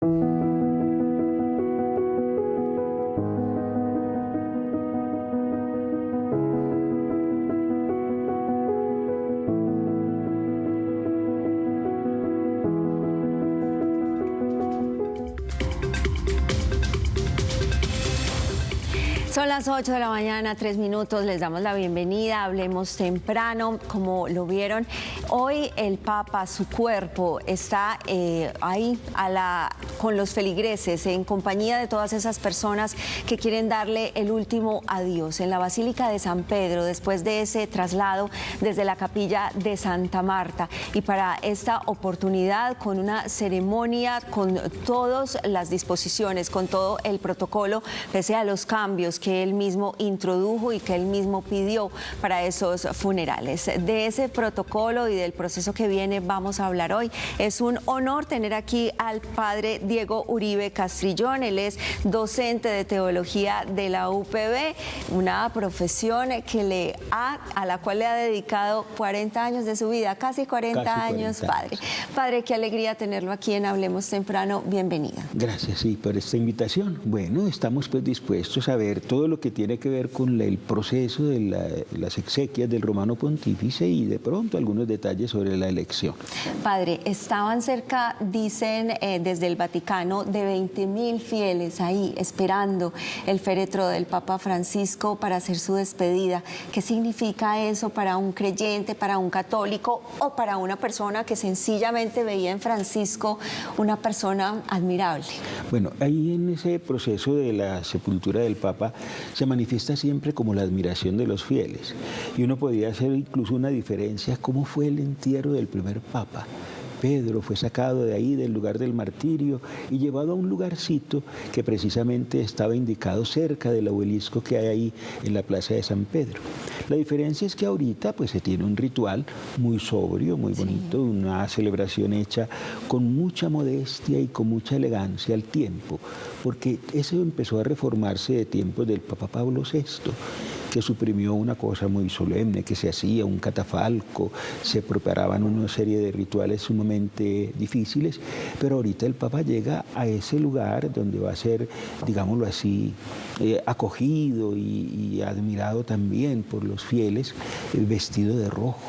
Son las 8 de la mañana, 3 minutos, les damos la bienvenida, hablemos temprano, como lo vieron. Hoy el Papa, su cuerpo, está ahí con los feligreses, en compañía de todas esas personas que quieren darle el último adiós en la Basílica de San Pedro, después de ese traslado desde la capilla de Santa Marta. Y para esta oportunidad, con una ceremonia, con todas las disposiciones, con todo el protocolo, pese a los cambios que él mismo introdujo y que él mismo pidió para esos funerales. De ese protocolo y del proceso que viene vamos a hablar hoy. Es un honor tener aquí al padre Diego Uribe Castrillón. Él es docente de teología de la UPB, una profesión a la cual le ha dedicado 40 años de su vida, casi 40 años, padre. Padre, qué alegría tenerlo aquí en Hablemos Temprano. Bienvenida. Gracias, sí, por esta invitación. Bueno, estamos pues dispuestos a ver todo lo que tiene que ver con el proceso de las exequias del Romano Pontífice y de pronto algunos detalles sobre la elección. Padre, estaban cerca, dicen desde el Vaticano, de 20.000 fieles ahí esperando el féretro del Papa Francisco para hacer su despedida. ¿Qué significa eso para un creyente, para un católico o para una persona que sencillamente veía en Francisco una persona admirable? Bueno, ahí en ese proceso de la sepultura del Papa se manifiesta siempre como la admiración de los fieles. Y uno podría hacer incluso una diferencia, cómo fue el entierro del primer Papa. Pedro fue sacado de ahí, del lugar del martirio, y llevado a un lugarcito que precisamente estaba indicado cerca del obelisco que hay ahí en la plaza de San Pedro. La diferencia es que ahorita pues se tiene un ritual muy sobrio, muy bonito, una celebración hecha con mucha modestia y con mucha elegancia al tiempo, porque eso empezó a reformarse de tiempos del Papa Pablo VI, que suprimió una cosa muy solemne que se hacía, un catafalco, se preparaban una serie de rituales sumamente difíciles, pero ahorita el Papa llega a ese lugar donde va a ser, digámoslo así, acogido y admirado también por los fieles, vestido de rojo.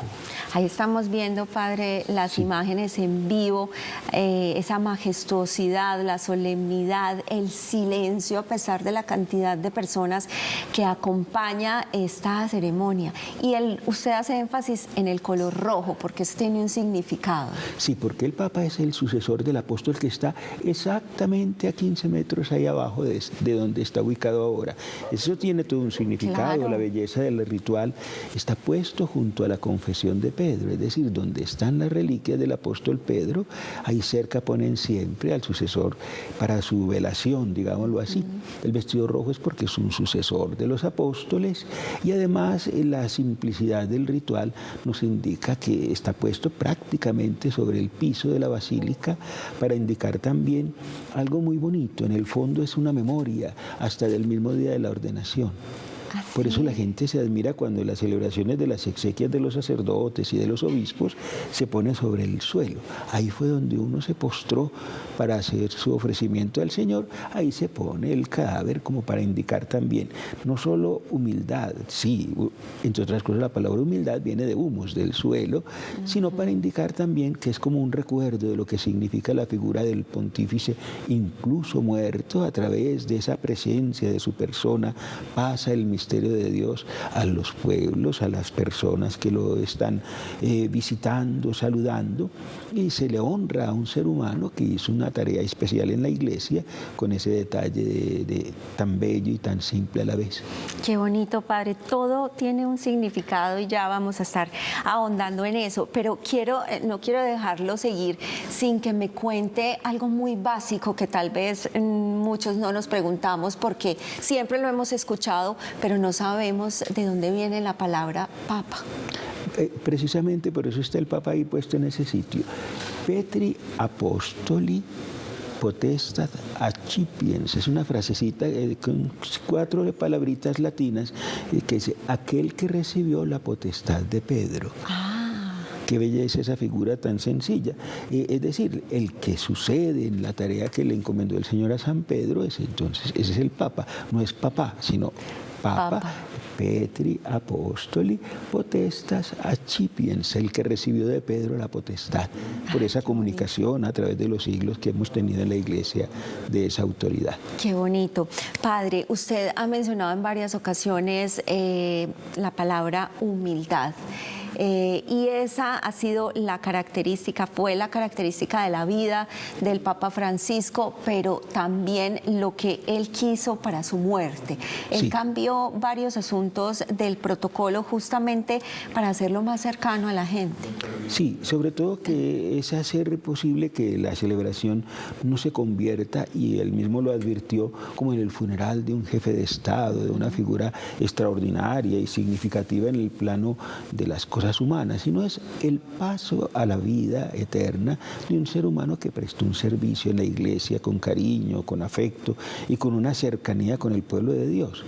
Ahí estamos viendo, padre, las imágenes en vivo, esa majestuosidad, la solemnidad, el silencio, a pesar de la cantidad de personas que acompaña esta ceremonia. Y usted hace énfasis en el color rojo, porque eso tiene un significado. Sí, porque el Papa es el sucesor del apóstol que está exactamente a 15 metros ahí abajo de donde está ubicado ahora. Eso tiene todo un significado. Claro. La belleza del ritual está puesto junto a la confesión de Pedro, es decir, donde están las reliquias del apóstol Pedro, ahí cerca ponen siempre al sucesor para su velación, digámoslo así. El vestido rojo es porque es un sucesor de los apóstoles y además la simplicidad del ritual nos indica que está puesto prácticamente sobre el piso de la basílica para indicar también algo muy bonito. En el fondo es una memoria hasta del mismo día de la ordenación. Por eso la gente se admira cuando en las celebraciones de las exequias de los sacerdotes y de los obispos se pone sobre el suelo. Ahí fue donde uno se postró para hacer su ofrecimiento al Señor. Ahí se pone el cadáver como para indicar también no solo humildad, sí, entre otras cosas la palabra humildad viene de humus, del suelo, sino para indicar también que es como un recuerdo de lo que significa la figura del pontífice, incluso muerto. A través de esa presencia de su persona pasa el misterio de Dios a los pueblos, a las personas que lo están visitando, saludando, y se le honra a un ser humano que hizo una tarea especial en la iglesia con ese detalle de tan bello y tan simple a la vez. Qué bonito, padre. Todo tiene un significado y ya vamos a estar ahondando en eso, pero no quiero dejarlo seguir sin que me cuente algo muy básico que tal vez muchos no nos preguntamos porque siempre lo hemos escuchado, pero no sabemos de dónde viene la palabra papa. Precisamente por eso está el Papa ahí puesto en ese sitio. Petri Apostoli Potestas Accipiens. Es una frasecita con 4 palabritas latinas que dice: aquel que recibió la potestad de Pedro. Qué belleza esa figura tan sencilla. Es decir, el que sucede en la tarea que le encomendó el Señor a San Pedro, entonces ese es el Papa. No es papá, sino Papa. Petri Apostoli Potestas Accipiens, el que recibió de Pedro la potestad, por esa comunicación a través de los siglos que hemos tenido en la Iglesia de esa autoridad. Qué bonito. Padre, usted ha mencionado en varias ocasiones la palabra humildad. Y esa ha sido la característica, fue la característica de la vida del Papa Francisco, pero también lo que él quiso para su muerte. Él cambió varios asuntos del protocolo justamente para hacerlo más cercano a la gente. Sí, sobre todo que es hacer posible que la celebración no se convierta, y él mismo lo advirtió, como en el funeral de un jefe de Estado, de una figura extraordinaria y significativa en el plano de las cosas humanas, sino es el paso a la vida eterna de un ser humano que prestó un servicio en la Iglesia con cariño, con afecto y con una cercanía con el pueblo de Dios.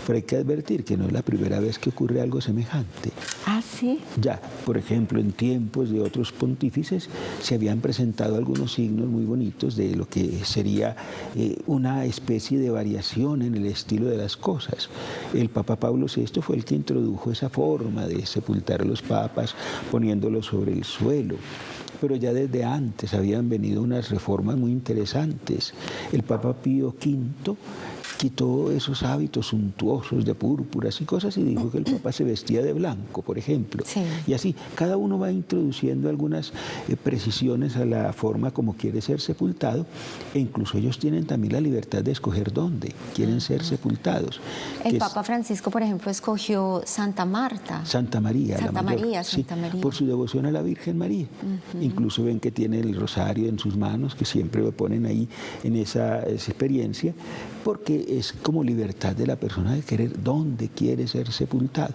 Pero hay que advertir que no es la primera vez que ocurre algo semejante. ¿Ah, sí? Ya, por ejemplo, en tiempos de otros pontífices se habían presentado algunos signos muy bonitos de lo que sería una especie de variación en el estilo de las cosas. El Papa Pablo VI fue el que introdujo esa forma de sepultar a los papas poniéndolos sobre el suelo. Pero ya desde antes habían venido unas reformas muy interesantes. El Papa Pío V quitó esos hábitos suntuosos de púrpuras y cosas y dijo que el Papa se vestía de blanco, por ejemplo. Sí. Y así, cada uno va introduciendo algunas precisiones a la forma como quiere ser sepultado, e incluso ellos tienen también la libertad de escoger dónde quieren ser sepultados. El Papa Francisco, por ejemplo, escogió Santa Marta. Santa María, Santa la mayor. María, sí, Santa María. Por su devoción a la Virgen María. Incluso ven que tiene el rosario en sus manos, que siempre lo ponen ahí en esa experiencia, porque es como libertad de la persona de querer dónde quiere ser sepultado.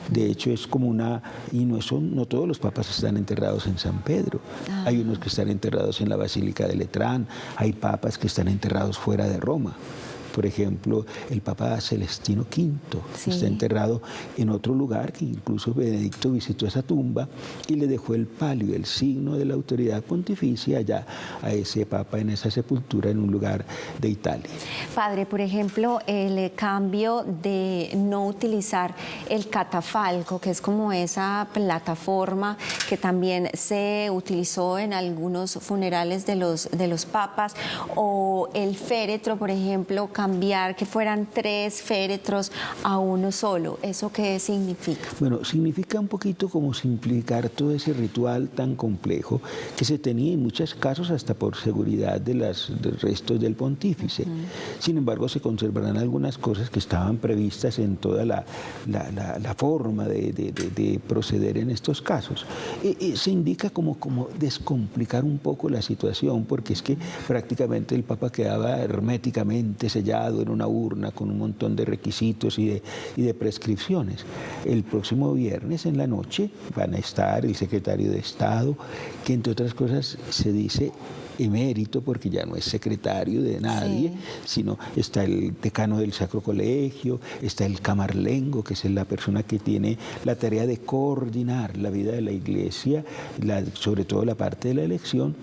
De hecho, es como y no todos los papas están enterrados en San Pedro. Hay unos que están enterrados en la Basílica de Letrán, hay papas que están enterrados fuera de Roma. Por ejemplo, el Papa Celestino V está enterrado en otro lugar, que incluso Benedicto visitó esa tumba y le dejó el palio, el signo de la autoridad pontificia, allá a ese Papa en esa sepultura en un lugar de Italia. Padre, por ejemplo, el cambio de no utilizar el catafalco, que es como esa plataforma que también se utilizó en algunos funerales de los papas, o el féretro, por ejemplo, cambiar que fueran 3 féretros a uno solo. ¿Eso qué significa? Bueno, significa un poquito como simplificar todo ese ritual tan complejo que se tenía en muchos casos hasta por seguridad de los restos del pontífice. Sin embargo, se conservarán algunas cosas que estaban previstas en toda la forma de proceder en estos casos. Se indica como descomplicar un poco la situación, porque es que prácticamente el Papa quedaba herméticamente sellado en una urna con un montón de requisitos y de prescripciones. El próximo viernes en la noche van a estar el secretario de Estado, que entre otras cosas se dice emérito, porque ya no es secretario de nadie, sino está el decano del Sacro Colegio, está el camarlengo, que es la persona que tiene la tarea de coordinar la vida de la Iglesia, sobre todo la parte de la elección,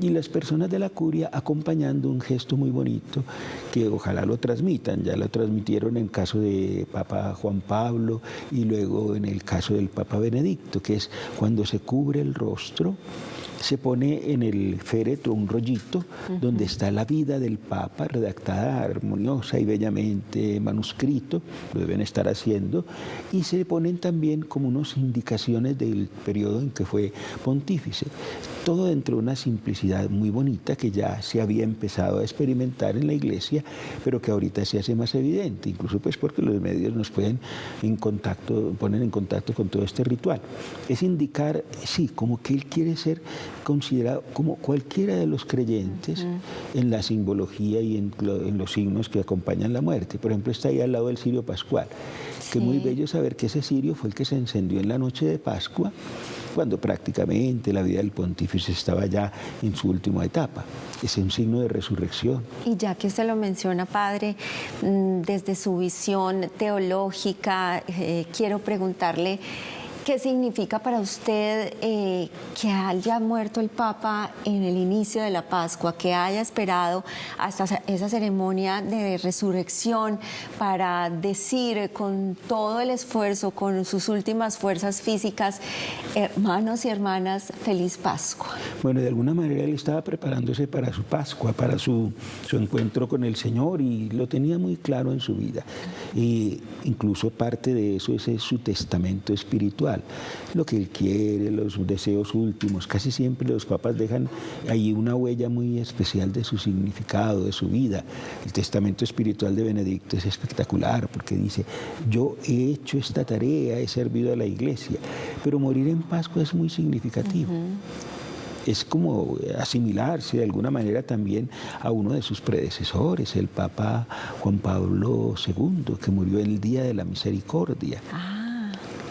y las personas de la curia acompañando un gesto muy bonito que ojalá lo transmitan. Ya lo transmitieron en caso de Papa Juan Pablo y luego en el caso del Papa Benedicto, que es cuando se cubre el rostro, se pone en el féretro un rollito donde está la vida del Papa redactada armoniosa y bellamente manuscrito, lo deben estar haciendo, y se ponen también como unas indicaciones del periodo en que fue pontífice. Todo dentro de una simplicidad muy bonita que ya se había empezado a experimentar en la Iglesia, pero que ahorita se hace más evidente, incluso pues porque los medios nos ponen en contacto con todo este ritual. Es indicar, sí, como que él quiere ser considerado como cualquiera de los creyentes en la simbología y en los signos que acompañan la muerte. Por ejemplo, está ahí al lado del cirio pascual, que es muy bello saber que ese cirio fue el que se encendió en la noche de Pascua, cuando prácticamente la vida del pontífice estaba ya en su última etapa. Es un signo de resurrección. Y ya que usted lo menciona, Padre, desde su visión teológica, quiero preguntarle, ¿Qué significa para usted que haya muerto el Papa en el inicio de la Pascua, que haya esperado hasta esa ceremonia de resurrección para decir con todo el esfuerzo, con sus últimas fuerzas físicas, hermanos y hermanas, feliz Pascua? Bueno, de alguna manera él estaba preparándose para su Pascua, para su encuentro con el Señor, y lo tenía muy claro en su vida. Y incluso parte de eso es su testamento espiritual, lo que él quiere, los deseos últimos. Casi siempre los papas dejan ahí una huella muy especial de su significado, de su vida. El testamento espiritual de Benedicto es espectacular porque dice: yo he hecho esta tarea, he servido a la Iglesia, pero morir en Pascua es muy significativo. Es como asimilarse de alguna manera también a uno de sus predecesores, el Papa Juan Pablo II, que murió el día de la Misericordia.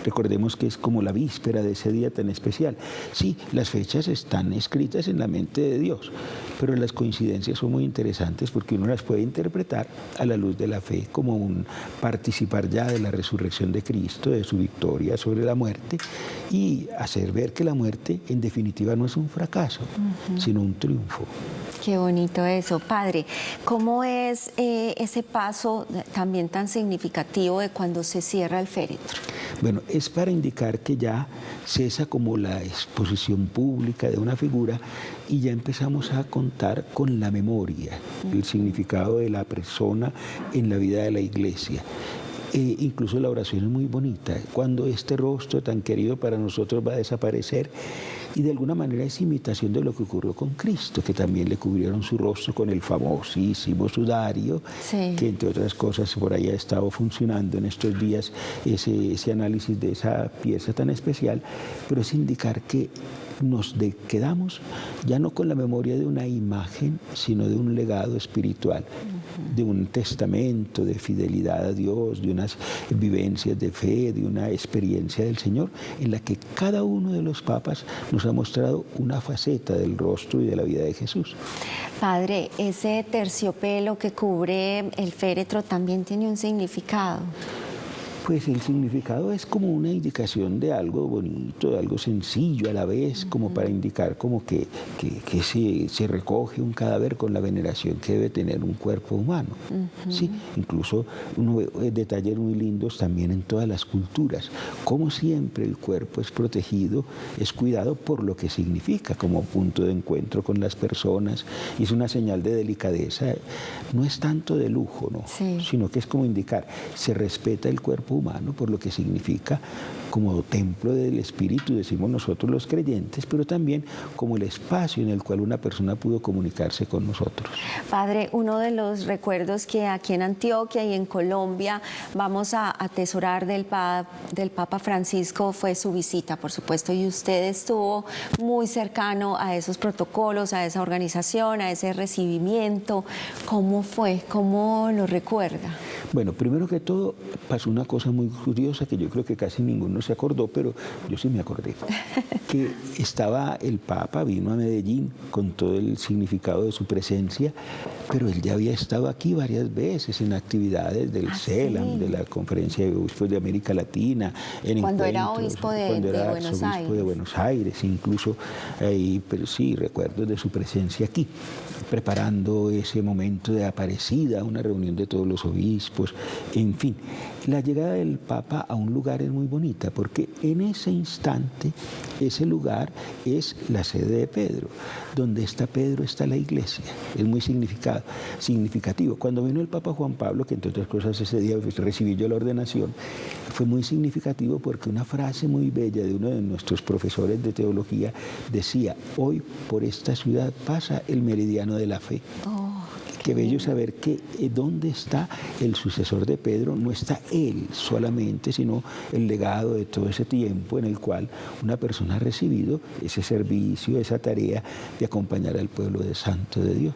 Recordemos que es como la víspera de ese día tan especial. Sí, las fechas están escritas en la mente de Dios, pero las coincidencias son muy interesantes porque uno las puede interpretar a la luz de la fe como un participar ya de la resurrección de Cristo, de su victoria sobre la muerte, y hacer ver que la muerte en definitiva no es un fracaso, sino un triunfo. Qué bonito eso, Padre. ¿Cómo es ese paso también tan significativo de cuando se cierra el féretro? Bueno, es para indicar que ya cesa como la exposición pública de una figura y ya empezamos a contar con la memoria, el significado de la persona en la vida de la Iglesia. Incluso la oración es muy bonita, cuando este rostro tan querido para nosotros va a desaparecer, y de alguna manera es imitación de lo que ocurrió con Cristo, que también le cubrieron su rostro con el famosísimo sudario, que entre otras cosas por ahí ha estado funcionando en estos días ese análisis de esa pieza tan especial, pero es indicar que nos quedamos ya no con la memoria de una imagen, sino de un legado espiritual, de un testamento de fidelidad a Dios, de unas vivencias de fe, de una experiencia del Señor, en la que cada uno de los papas nos ha mostrado una faceta del rostro y de la vida de Jesús. Padre, ese terciopelo que cubre el féretro también tiene un significado. Pues el significado es como una indicación de algo bonito, de algo sencillo a la vez, como para indicar como que se recoge un cadáver con la veneración que debe tener un cuerpo humano. Sí, incluso detalles muy lindos también en todas las culturas. Como siempre el cuerpo es protegido, es cuidado por lo que significa como punto de encuentro con las personas, y es una señal de delicadeza. No es tanto de lujo, ¿no? Sino que es como indicar, se respeta el cuerpo humano por lo que significa como templo del espíritu, decimos nosotros los creyentes, pero también como el espacio en el cual una persona pudo comunicarse con nosotros. Padre, uno de los recuerdos que aquí en Antioquia y en Colombia vamos a atesorar del Papa Francisco fue su visita, por supuesto, y usted estuvo muy cercano a esos protocolos, a esa organización, a ese recibimiento. ¿Cómo fue? ¿Cómo lo recuerda? Bueno, primero que todo pasó una cosa muy curiosa que yo creo que casi ninguno se acordó, pero yo sí me acordé, que estaba el Papa, vino a Medellín con todo el significado de su presencia, pero él ya había estado aquí varias veces en actividades del CELAM, de la Conferencia de Obispos de América Latina, en cuando encuentros, era obispo de Buenos Aires, incluso ahí, pero sí, recuerdo de su presencia aquí, preparando ese momento de Aparecida, una reunión de todos los obispos, en fin. La llegada del Papa a un lugar es muy bonita porque en ese instante, ese lugar es la sede de Pedro. Donde está Pedro está la Iglesia. Es muy significativo. Cuando vino el Papa Juan Pablo, que entre otras cosas ese día recibí yo la ordenación, fue muy significativo porque una frase muy bella de uno de nuestros profesores de teología decía: hoy por esta ciudad pasa el meridiano de la fe. Qué bello saber que donde está el sucesor de Pedro no está él solamente, sino el legado de todo ese tiempo en el cual una persona ha recibido ese servicio, esa tarea de acompañar al pueblo de santo de Dios.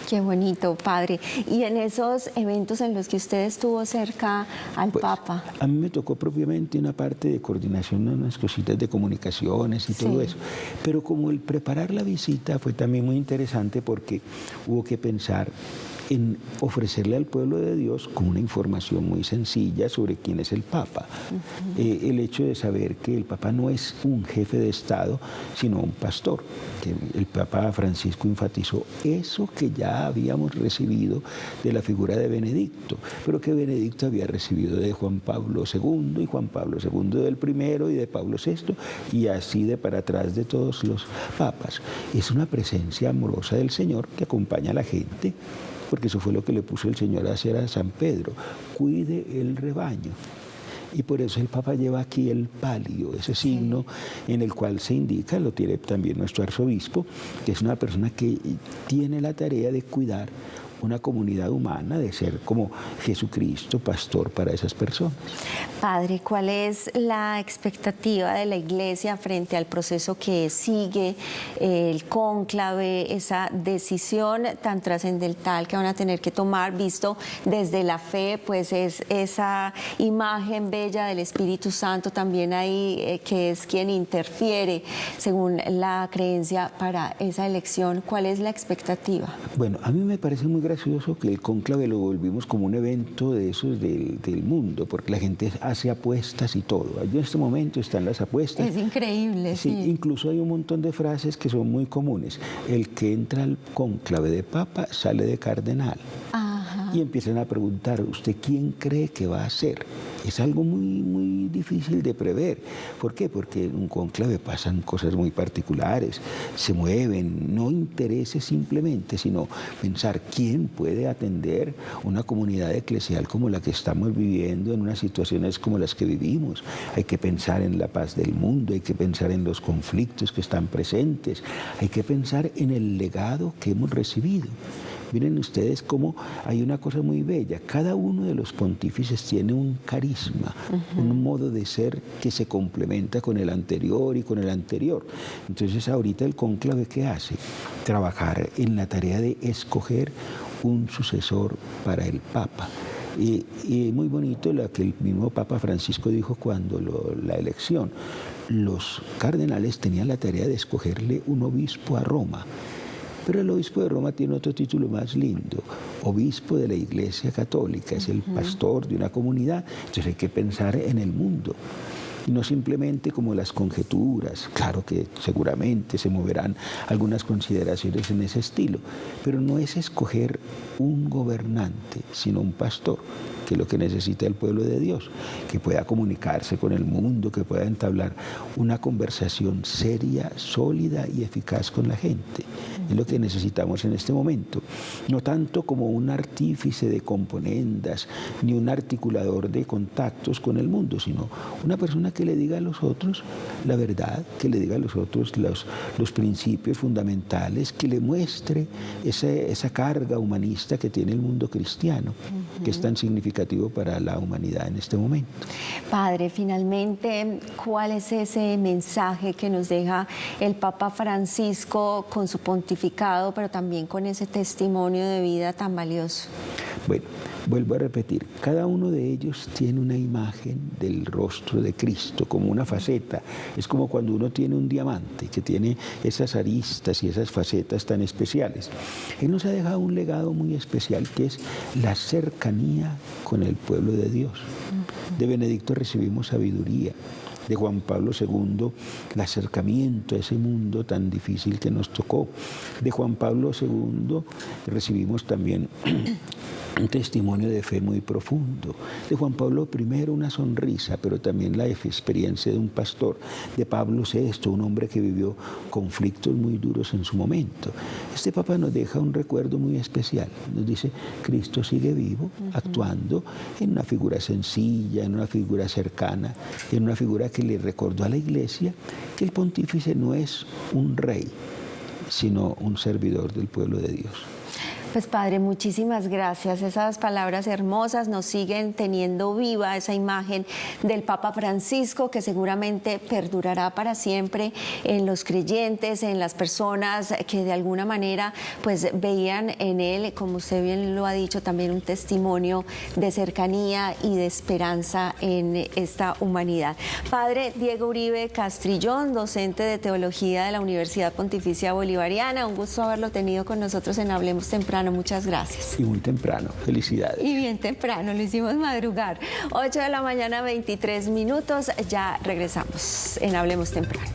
Qué bonito, Padre. Y en esos eventos en los que usted estuvo cerca al Papa. A mí me tocó propiamente una parte de coordinación, unas cositas de comunicaciones y todo eso. Pero como el preparar la visita fue también muy interesante porque hubo que pensar en ofrecerle al pueblo de Dios como una información muy sencilla sobre quién es el Papa. El hecho de saber que el Papa no es un jefe de Estado, sino un pastor. Que el Papa Francisco enfatizó eso que ya habíamos recibido de la figura de Benedicto, pero que Benedicto había recibido de Juan Pablo II, y Juan Pablo II del primero, y de Pablo VI, y así de para atrás de todos los papas. Es una presencia amorosa del Señor que acompaña a la gente, porque eso fue lo que le puso el Señor a hacer a San Pedro: cuide el rebaño. Y por eso el Papa lleva aquí el palio, ese signo en el cual se indica, lo tiene también nuestro arzobispo, que es una persona que tiene la tarea de cuidar una comunidad humana, de ser como Jesucristo, pastor para esas personas. Padre, ¿cuál es la expectativa de la Iglesia frente al proceso que sigue, el cónclave, esa decisión tan trascendental que van a tener que tomar, visto desde la fe, pues es esa imagen bella del Espíritu Santo también ahí, que es quien interfiere, según la creencia, para esa elección? ¿Cuál es la expectativa? Bueno, a mí me parece muy gracioso que el cónclave lo volvimos como un evento de esos del mundo, porque la gente hace apuestas y todo. En este momento están las apuestas. Es increíble, sí. Incluso hay un montón de frases que son muy comunes. El que entra al cónclave de papa sale de cardenal. Ajá. Y empiezan a preguntar: ¿usted quién cree que va a ser? Es algo muy difícil de prever. ¿Por qué? Porque en un cónclave pasan cosas muy particulares, se mueven, no intereses simplemente, sino pensar quién puede atender una comunidad eclesial como la que estamos viviendo en unas situaciones como las que vivimos. Hay que pensar en la paz del mundo, hay que pensar en los conflictos que están presentes, hay que pensar en el legado que hemos recibido. Miren ustedes cómo hay una cosa muy bella. Cada uno de los pontífices tiene un carisma, un modo de ser que se complementa con el anterior y con el anterior. Entonces ahorita el cónclave, ¿qué hace? Trabajar en la tarea de escoger un sucesor para el Papa. Y muy bonito lo que el mismo Papa Francisco dijo cuando la elección. Los cardenales tenían la tarea de escogerle un obispo a Roma. Pero el obispo de Roma tiene otro título más lindo: obispo de la Iglesia Católica, es el pastor de una comunidad. Entonces hay que pensar en el mundo, y no simplemente como las conjeturas. Claro que seguramente se moverán algunas consideraciones en ese estilo, pero no es escoger un gobernante, sino un pastor, que es lo que necesita el pueblo de Dios, que pueda comunicarse con el mundo, que pueda entablar una conversación seria, sólida y eficaz con la gente. Es lo que necesitamos en este momento. No tanto como un artífice de componendas, ni un articulador de contactos con el mundo, sino una persona que le diga a los otros la verdad, que le diga a los otros los principios fundamentales, que le muestre esa carga humanista que tiene el mundo cristiano, que es tan significativo para la humanidad en este momento. Padre, finalmente, ¿cuál es ese mensaje que nos deja el Papa Francisco con su pontificado, pero también con ese testimonio de vida tan valioso? Bueno, vuelvo a repetir, cada uno de ellos tiene una imagen del rostro de Cristo, como una faceta. Es como cuando uno tiene un diamante que tiene esas aristas y esas facetas tan especiales. Él nos ha dejado un legado muy especial, que es la cercanía con el pueblo de Dios. De Benedicto recibimos sabiduría. De Juan Pablo II, el acercamiento a ese mundo tan difícil que nos tocó. De Juan Pablo II recibimos también un testimonio de fe muy profundo. De Juan Pablo I, una sonrisa, pero también la experiencia de un pastor. De Pablo VI, un hombre que vivió conflictos muy duros en su momento. Este Papa nos deja un recuerdo muy especial. Nos dice: Cristo sigue vivo, actuando en una figura sencilla, en una figura cercana, en una figura que le recordó a la Iglesia que el pontífice no es un rey, sino un servidor del pueblo de Dios. Pues Padre, muchísimas gracias. Esas palabras hermosas nos siguen teniendo viva esa imagen del Papa Francisco, que seguramente perdurará para siempre en los creyentes, en las personas que de alguna manera pues veían en él, como usted bien lo ha dicho, también un testimonio de cercanía y de esperanza en esta humanidad. Padre Diego Uribe Castrillón, docente de Teología de la Universidad Pontificia Bolivariana, un gusto haberlo tenido con nosotros en Hablemos Temprano temprano, muchas gracias. Y muy temprano, felicidades. Y bien temprano, lo hicimos madrugar. 8 de la mañana, 23 minutos, ya regresamos en Hablemos Temprano.